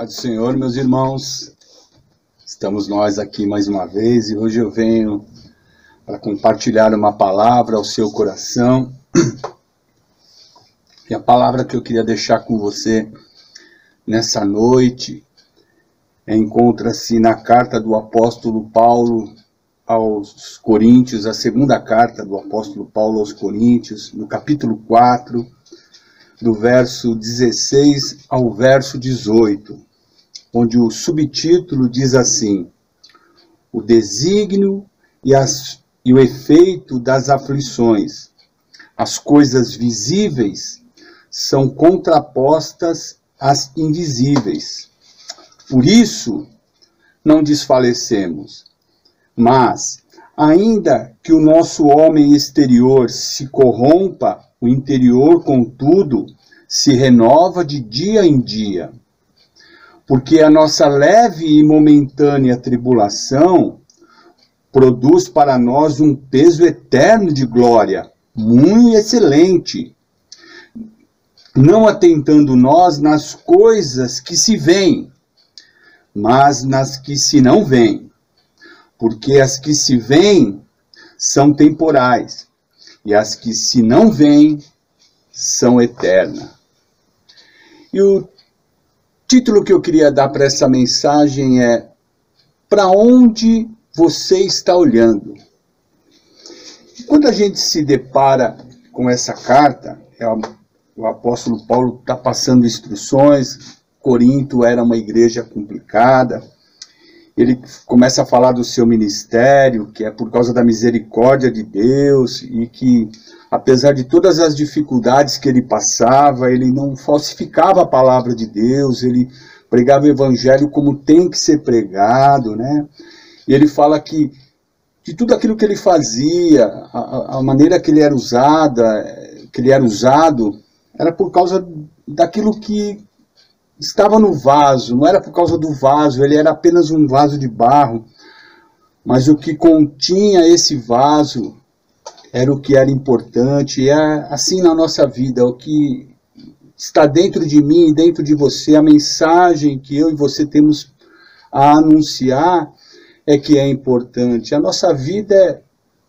Paz do Senhor, meus irmãos. Estamos nós aqui mais uma vez e hoje eu venho para compartilhar uma palavra ao seu coração. E a palavra que eu queria deixar com você nessa noite encontra-se na carta do apóstolo Paulo aos Coríntios, a segunda carta do apóstolo Paulo aos Coríntios, no capítulo 4, do verso 16 ao verso 18, onde o subtítulo diz assim: o desígnio e o efeito das aflições. As coisas visíveis são contrapostas às invisíveis. Por isso, não desfalecemos. Mas, ainda que o nosso homem exterior se corrompa, o interior, contudo, se renova de dia em dia. Porque a nossa leve e momentânea tribulação produz para nós um peso eterno de glória, muito excelente, não atentando nós nas coisas que se veem, mas nas que se não veem. Porque as que se veem são temporais, e as que se não veem são eternas. E o título que eu queria dar para essa mensagem é: para onde você está olhando? Quando a gente se depara com essa carta, o apóstolo Paulo está passando instruções. Corinto era uma igreja complicada. Ele começa a falar do seu ministério, que é por causa da misericórdia de Deus, e que, apesar de todas as dificuldades que ele passava, ele não falsificava a palavra de Deus, ele pregava o evangelho como tem que ser pregado, né? E ele fala que de tudo aquilo que ele fazia, a maneira que ele era usado, era por causa daquilo que estava no vaso. Não era por causa do vaso, ele era apenas um vaso de barro, mas o que continha esse vaso era o que era importante. E é assim na nossa vida: o que está dentro de mim e dentro de você, a mensagem que eu e você temos a anunciar é que é importante. A nossa vida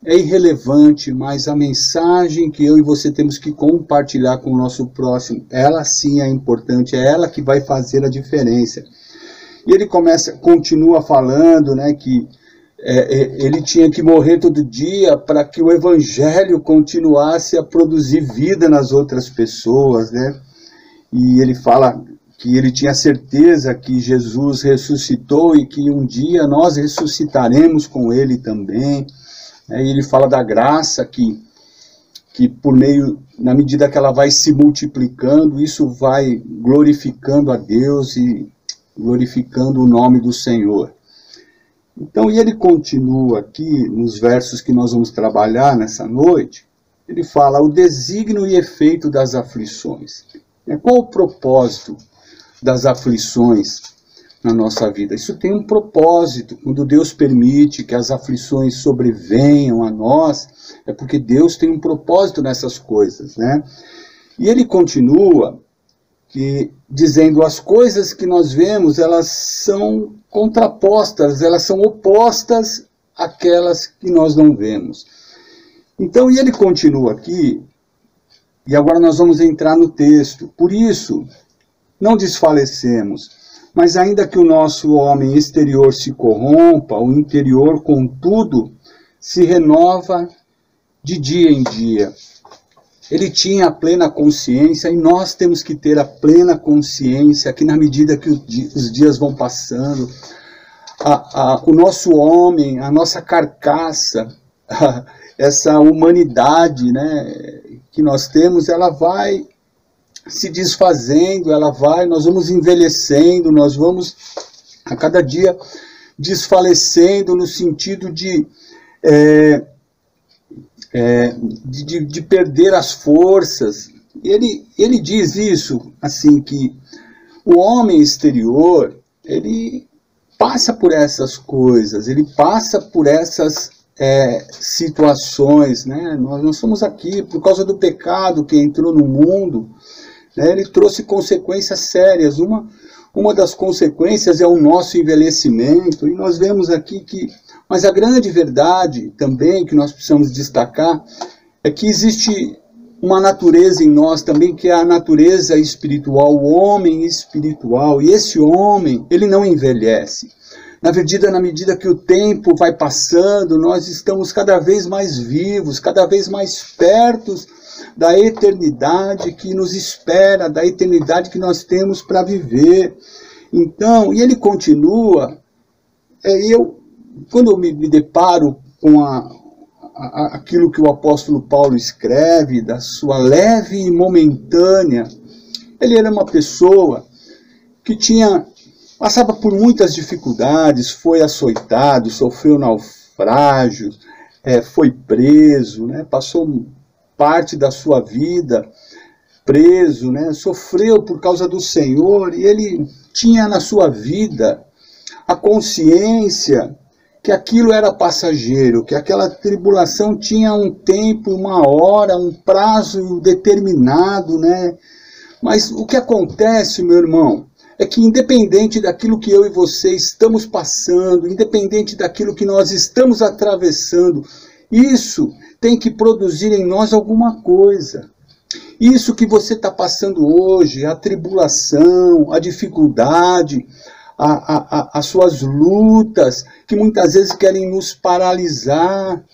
é irrelevante, mas a mensagem que eu e você temos que compartilhar com o nosso próximo, ela sim é importante, é ela que vai fazer a diferença. E ele continua falando, né, que ele tinha que morrer todo dia para que o evangelho continuasse a produzir vida nas outras pessoas, né? E ele fala que ele tinha certeza que Jesus ressuscitou e que um dia nós ressuscitaremos com ele também. E ele fala da graça que por meio, na medida que ela vai se multiplicando, isso vai glorificando a Deus e glorificando o nome do Senhor. Então, e ele continua aqui, nos versos que nós vamos trabalhar nessa noite, ele fala o desígnio e efeito das aflições. Qual o propósito das aflições na nossa vida? Isso tem um propósito. Quando Deus permite que as aflições sobrevenham a nós, é porque Deus tem um propósito nessas coisas, né? E ele continua dizendo: as coisas que nós vemos, elas são contrapostas, elas são opostas àquelas que nós não vemos. Então, e ele continua aqui, e agora nós vamos entrar no texto. Por isso, não desfalecemos, mas ainda que o nosso homem exterior se corrompa, o interior, contudo, se renova de dia em dia. Ele tinha a plena consciência, e nós temos que ter a plena consciência que na medida que os dias vão passando, o nosso homem, a nossa carcaça, essa humanidade, né, que nós temos, ela vai se desfazendo, nós vamos envelhecendo, nós vamos a cada dia desfalecendo no sentido de perder as forças. Ele diz isso, assim, que o homem exterior, ele passa por essas coisas, ele passa por essas situações, né? Nós não somos aqui por causa do pecado que entrou no mundo. né? Ele trouxe consequências sérias. Uma das consequências é o nosso envelhecimento, e nós vemos aqui que... Mas a grande verdade também que nós precisamos destacar é que existe uma natureza em nós também, que é a natureza espiritual, o homem espiritual, e esse homem, ele não envelhece. Na medida que o tempo vai passando, nós estamos cada vez mais vivos, cada vez mais perto da eternidade que nos espera, da eternidade que nós temos para viver. Então, e ele continua, quando eu me deparo com aquilo que o apóstolo Paulo escreve, da sua leve e momentânea, ele era uma pessoa que passava por muitas dificuldades, foi açoitado, sofreu naufrágio, foi preso, né, passou parte da sua vida preso, né, sofreu por causa do Senhor, e ele tinha na sua vida a consciência que aquilo era passageiro, que aquela tribulação tinha um tempo, uma hora, um prazo determinado, né? Mas o que acontece, meu irmão, é que independente daquilo que eu e você estamos passando, independente daquilo que nós estamos atravessando, isso tem que produzir em nós alguma coisa. Isso que você está passando hoje, a tribulação, a dificuldade, as suas lutas, que muitas vezes querem nos paralisar.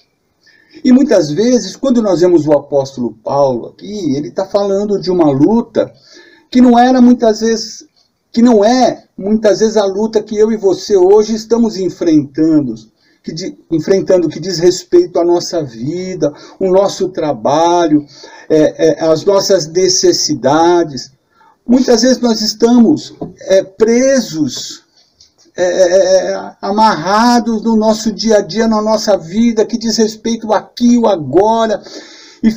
E muitas vezes, quando nós vemos o apóstolo Paulo aqui, ele está falando de uma luta que não é muitas vezes a luta que eu e você hoje estamos enfrentando, que diz respeito à nossa vida, o nosso trabalho, as nossas necessidades. Muitas vezes nós estamos presos, amarrados no nosso dia a dia, na nossa vida, que diz respeito aqui, o agora, e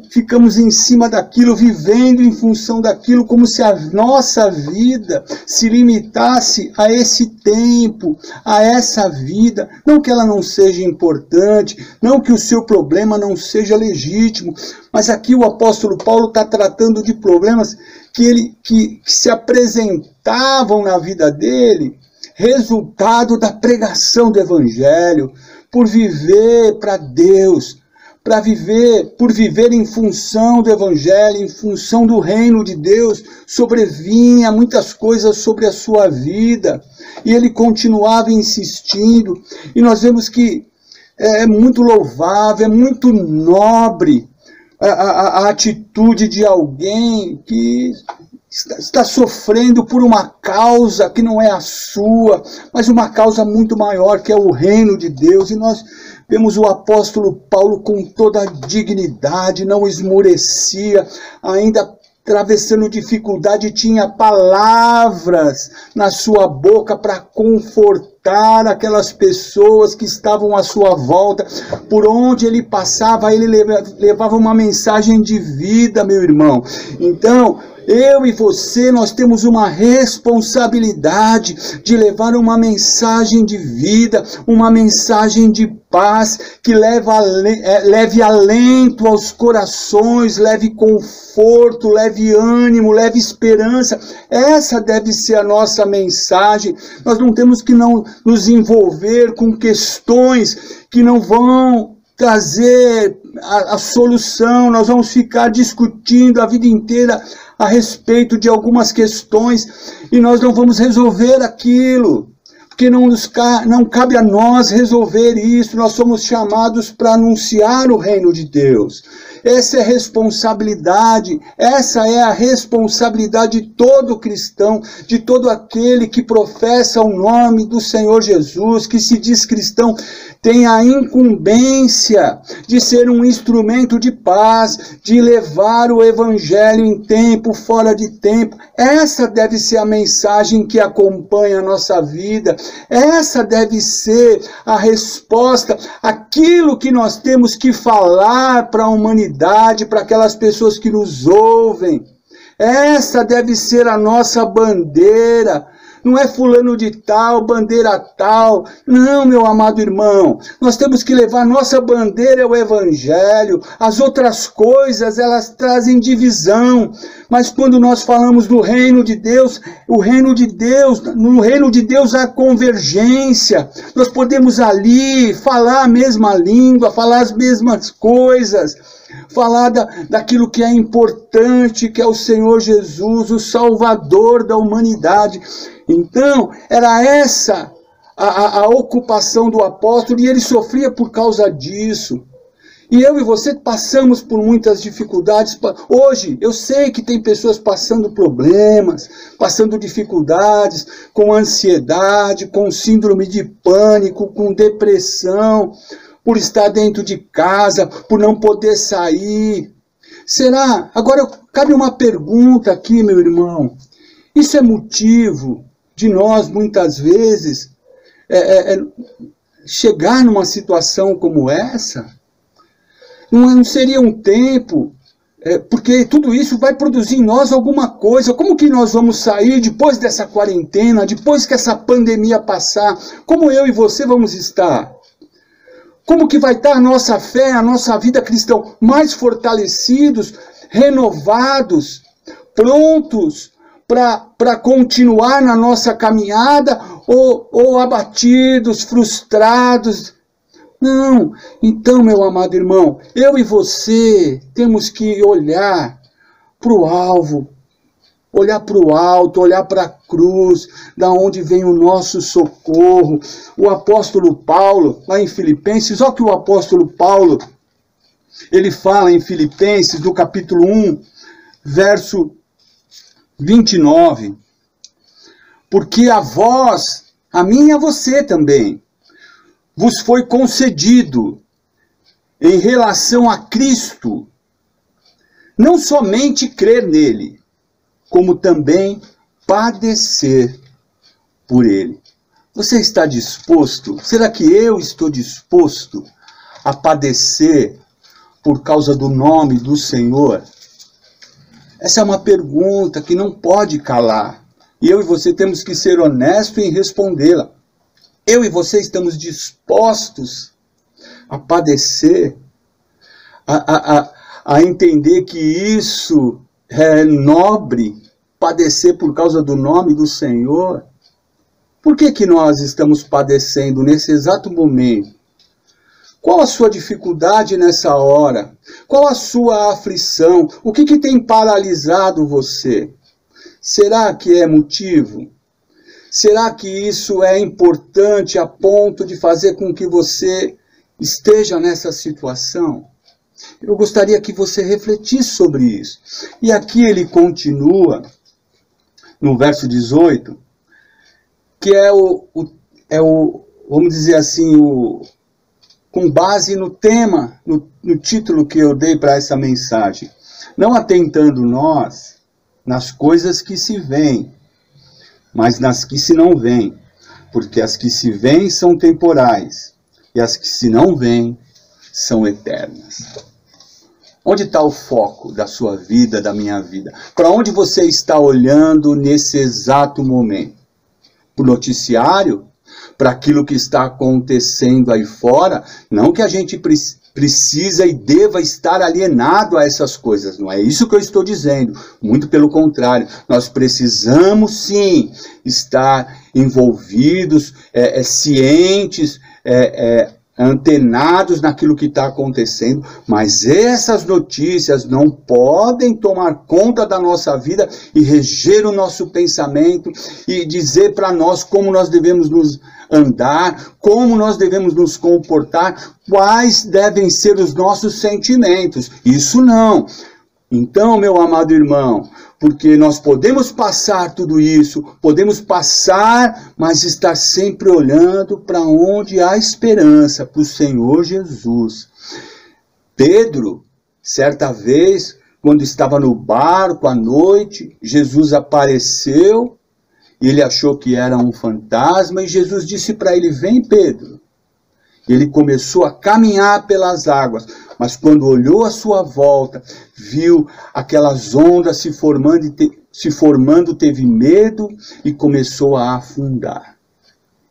ficamos em cima daquilo, vivendo em função daquilo, como se a nossa vida se limitasse a esse tempo, a essa vida. Não que ela não seja importante, não que o seu problema não seja legítimo, mas aqui o apóstolo Paulo está tratando de problemas que se apresentavam na vida dele, resultado da pregação do Evangelho, por viver para Deus, por viver em função do Evangelho, em função do reino de Deus, sobrevinha muitas coisas sobre a sua vida, e ele continuava insistindo, e nós vemos que é muito louvável, é muito nobre a atitude de alguém que está sofrendo por uma causa que não é a sua, mas uma causa muito maior, que é o reino de Deus. E nós vemos o apóstolo Paulo com toda a dignidade, não esmorecia, ainda atravessando dificuldade, tinha palavras na sua boca para confortar aquelas pessoas que estavam à sua volta. Por onde ele passava, ele levava uma mensagem de vida, meu irmão. Então, eu e você, nós temos uma responsabilidade de levar uma mensagem de vida, uma mensagem de paz, que leve alento aos corações, leve conforto, leve ânimo, leve esperança. Essa deve ser a nossa mensagem. Nós não temos que não nos envolver com questões que não vão trazer a solução. Nós vamos ficar discutindo a vida inteira a respeito de algumas questões e nós não vamos resolver aquilo, porque não cabe a nós resolver isso. Nós somos chamados para anunciar o reino de Deus. Essa é a responsabilidade, essa é a responsabilidade de todo cristão, de todo aquele que professa o nome do Senhor Jesus, que se diz cristão, tem a incumbência de ser um instrumento de paz, de levar o evangelho em tempo, fora de tempo. Essa deve ser a mensagem que acompanha a nossa vida. Essa deve ser a resposta, aquilo que nós temos que falar para a humanidade, para aquelas pessoas que nos ouvem. Essa deve ser a nossa bandeira. Não é fulano de tal, bandeira tal. Não, meu amado irmão. Nós temos que levar nossa bandeira ao evangelho. As outras coisas, elas trazem divisão. Mas quando nós falamos do reino de Deus, no reino de Deus há convergência. Nós podemos ali falar a mesma língua, falar as mesmas coisas, falar daquilo que é importante, que é o Senhor Jesus, o Salvador da humanidade. Então, era essa a ocupação do apóstolo, e ele sofria por causa disso. E eu e você passamos por muitas dificuldades. Hoje, eu sei que tem pessoas passando problemas, passando dificuldades, com ansiedade, com síndrome de pânico, com depressão, por estar dentro de casa, por não poder sair. Será? Agora, cabe uma pergunta aqui, meu irmão. Isso é motivo de nós, muitas vezes, chegar numa situação como essa? Não seria um tempo, porque tudo isso vai produzir em nós alguma coisa. Como que nós vamos sair depois dessa quarentena, depois que essa pandemia passar? Como eu e você vamos estar? Como que vai estar a nossa fé, a nossa vida cristã? Mais fortalecidos, renovados, prontos para continuar na nossa caminhada, ou abatidos, frustrados? Não. Então, meu amado irmão, eu e você temos que olhar para o alvo, olhar para o alto, olhar para a cruz, da onde vem o nosso socorro. O apóstolo Paulo, lá em Filipenses, olha que o apóstolo Paulo, ele fala em Filipenses, no capítulo 1, verso 29, porque a vós, a mim e a você também, vos foi concedido, em relação a Cristo, não somente crer nele, como também padecer por ele. Você está disposto? Será que eu estou disposto a padecer por causa do nome do Senhor? Essa é uma pergunta que não pode calar. E eu e você temos que ser honestos em respondê-la. Eu e você estamos dispostos a padecer, a entender que isso é nobre, padecer por causa do nome do Senhor? Por que nós estamos padecendo nesse exato momento? Qual a sua dificuldade nessa hora? Qual a sua aflição? O que tem paralisado você? Será que é motivo? Será que isso é importante a ponto de fazer com que você esteja nessa situação? Eu gostaria que você refletisse sobre isso. E aqui ele continua, no verso 18, que vamos dizer assim, com base no tema, no título que eu dei para essa mensagem. Não atentando nós nas coisas que se veem, mas nas que se não veem, porque as que se veem são temporais, e as que se não veem são eternas. Onde está o foco da sua vida, da minha vida? Para onde você está olhando nesse exato momento? Para o noticiário? Para aquilo que está acontecendo aí fora? Não que a gente precisa e deva estar alienado a essas coisas. Não é isso que eu estou dizendo. Muito pelo contrário. Nós precisamos sim estar envolvidos, cientes, antenados naquilo que está acontecendo, mas essas notícias não podem tomar conta da nossa vida e reger o nosso pensamento e dizer para nós como nós devemos nos andar, como nós devemos nos comportar, quais devem ser os nossos sentimentos. Isso não. Então, meu amado irmão, porque nós podemos passar tudo isso, podemos passar, mas estar sempre olhando para onde há esperança, para o Senhor Jesus. Pedro, certa vez, quando estava no barco à noite, Jesus apareceu, e ele achou que era um fantasma, e Jesus disse para ele: vem, Pedro. Ele começou a caminhar pelas águas, mas quando olhou à sua volta, viu aquelas ondas se formando, teve medo e começou a afundar.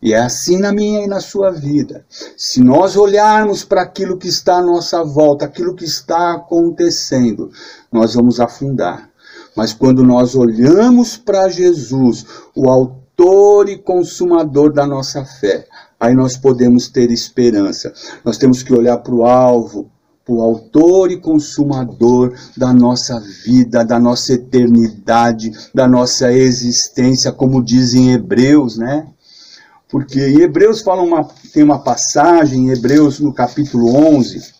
E é assim na minha e na sua vida. Se nós olharmos para aquilo que está à nossa volta, aquilo que está acontecendo, nós vamos afundar. Mas quando nós olhamos para Jesus, o autor e consumador da nossa fé, aí nós podemos ter esperança. Nós temos que olhar para o alvo, para o autor e consumador da nossa vida, da nossa eternidade, da nossa existência, como dizem Hebreus, né? Porque em Hebreus tem uma passagem, em Hebreus no capítulo 11,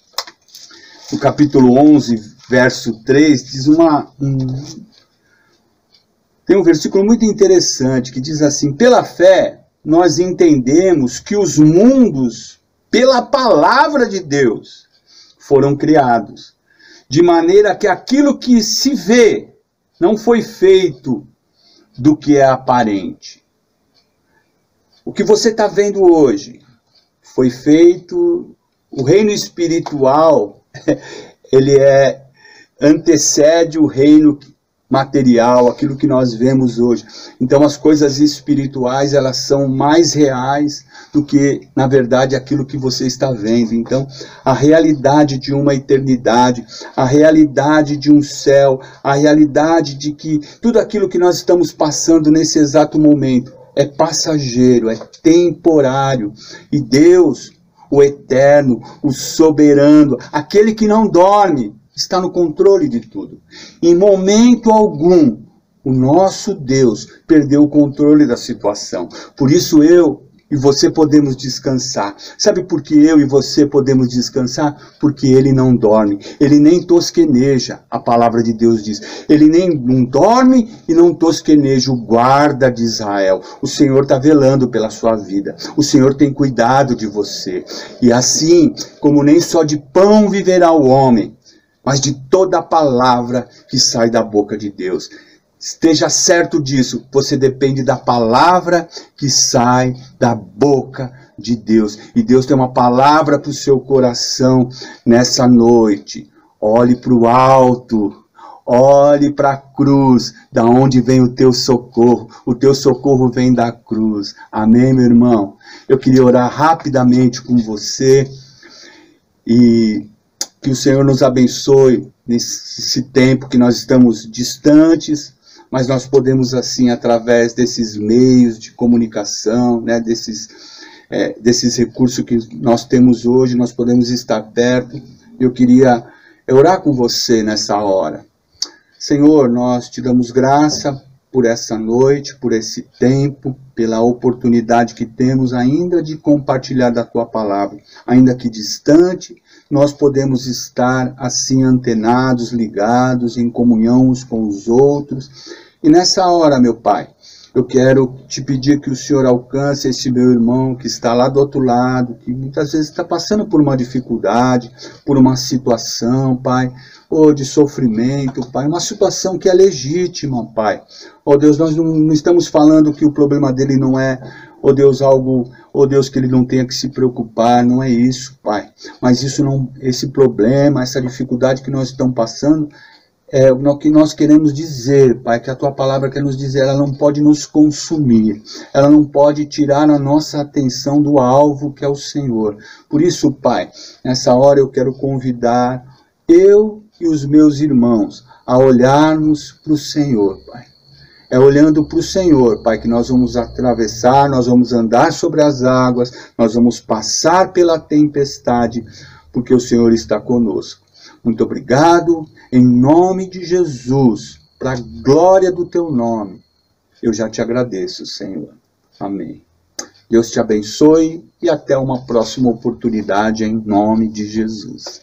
verso 3, diz tem um versículo muito interessante que diz assim: pela fé nós entendemos que os mundos, pela palavra de Deus, foram criados, de maneira que aquilo que se vê não foi feito do que é aparente. O que você está vendo hoje foi feito, o reino espiritual, ele antecede o reino material, aquilo que nós vemos hoje. Então as coisas espirituais, elas são mais reais do que, na verdade, aquilo que você está vendo. Então, a realidade de uma eternidade, a realidade de um céu, a realidade de que tudo aquilo que nós estamos passando nesse exato momento é passageiro, é temporário. E Deus, o eterno, o soberano, aquele que não dorme, está no controle de tudo. Em momento algum, o nosso Deus perdeu o controle da situação. Por isso eu e você podemos descansar. Sabe por que eu e você podemos descansar? Porque ele não dorme. Ele nem tosqueneja, a palavra de Deus diz. Ele nem não dorme e não tosqueneja, o guarda de Israel. O Senhor está velando pela sua vida. O Senhor tem cuidado de você. E assim, como nem só de pão viverá o homem, mas de toda a palavra que sai da boca de Deus. Esteja certo disso, você depende da palavra que sai da boca de Deus. E Deus tem uma palavra para o seu coração nessa noite. Olhe para o alto, olhe para a cruz, da onde vem o teu socorro. O teu socorro vem da cruz. Amém, meu irmão? Eu queria orar rapidamente com você e que o Senhor nos abençoe nesse tempo que nós estamos distantes, mas nós podemos assim, através desses meios de comunicação, né, desses recursos que nós temos hoje, nós podemos estar perto. Eu queria orar com você nessa hora. Senhor, nós te damos graça por essa noite, por esse tempo, pela oportunidade que temos ainda de compartilhar da tua palavra. Ainda que distante, nós podemos estar assim antenados, ligados, em comunhão uns com os outros. E nessa hora, meu Pai, eu quero te pedir que o Senhor alcance esse meu irmão que está lá do outro lado, que muitas vezes está passando por uma dificuldade, por uma situação, Pai, ou de sofrimento, Pai, uma situação que é legítima, Pai. Oh Deus, nós não estamos falando que o problema dele não é, oh Deus, algo, oh Deus, que ele não tenha que se preocupar, não é isso, Pai. Mas esse problema, essa dificuldade que nós estamos passando, é o que nós queremos dizer, Pai, que a tua palavra quer nos dizer, ela não pode nos consumir, ela não pode tirar a nossa atenção do alvo que é o Senhor. Por isso, Pai, nessa hora eu quero convidar eu e os meus irmãos a olharmos para o Senhor, Pai. É olhando para o Senhor, Pai, que nós vamos atravessar, nós vamos andar sobre as águas, nós vamos passar pela tempestade, porque o Senhor está conosco. Muito obrigado, em nome de Jesus, para a glória do teu nome. Eu já te agradeço, Senhor. Amém. Deus te abençoe e até uma próxima oportunidade, em nome de Jesus.